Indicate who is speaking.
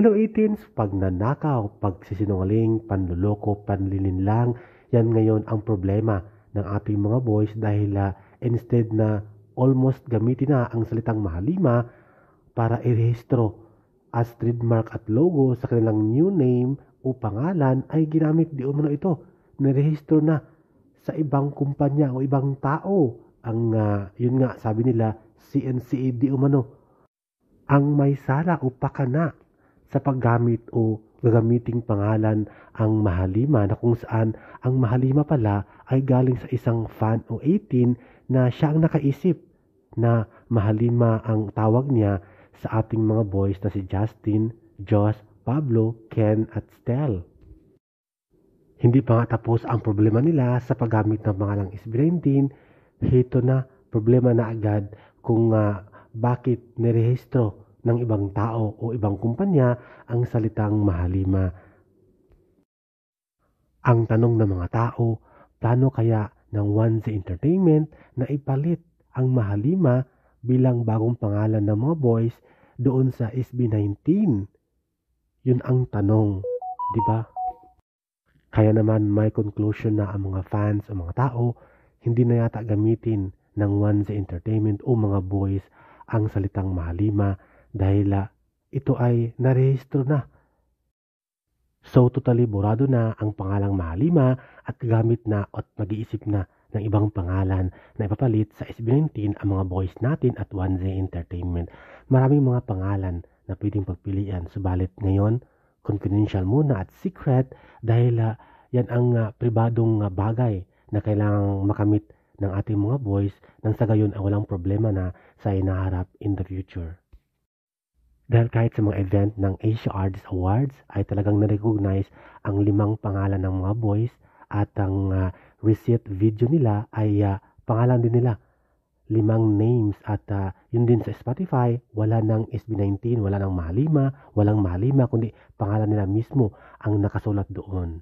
Speaker 1: Hello 18s, pagnanakaw, pagsisinungaling, panluloko, panlilinlang, yan ngayon ang problema ng ating mga boys dahil instead na almost gamitin na ang salitang mahalima para irehistro as trademark at logo sa kanilang new name o pangalan ay ginamit di umano ito. Nirehistro na sa ibang kumpanya o ibang tao. Yun nga sabi nila CNCA di umano. Ang may sala o pakana sa paggamit o gagamiting pangalan ang mahalima na kung saan ang mahalima pala ay galing sa isang fan o 18 na siya ang nakaisip na mahalima ang tawag niya sa ating mga boys na si Justin, Josh, Pablo, Ken at Stel. Hindi pa nga tapos ang problema nila sa paggamit ng pangalang SB19, hito na problema na agad kung bakit nirehistro ng ibang tao o ibang kumpanya ang salitang mahalima. Ang tanong ng mga tao, plano kaya ng 1Z Entertainment na ipalit ang mahalima bilang bagong pangalan ng mga boys doon sa SB19? Yun ang tanong, di ba? Kaya naman may conclusion na ang mga fans o mga tao hindi na yata gamitin ng 1Z Entertainment o mga boys ang salitang mahalima dahil ito ay narehistro na. So totally borado na ang pangalang mahalima at gamit na at mag-iisip na ng ibang pangalan na ipapalit sa SB19 ang mga boys natin at 1Z Entertainment. Maraming mga pangalan na pwedeng pagpilian, subalit ngayon confidential muna at secret dahil yan ang pribadong bagay na kailangang makamit ng ating mga boys nang sa gayon ay walang problema na sa inaharap in the future. Dahil kahit sa mga event ng Asia Artist Awards ay talagang na-recognize ang 5 pangalan ng mga boys at ang receipt video nila ay pangalan din nila. 5 names at yun din sa Spotify, wala ng SB19, wala ng mahalima, walang mahalima kundi pangalan nila mismo ang nakasulat doon.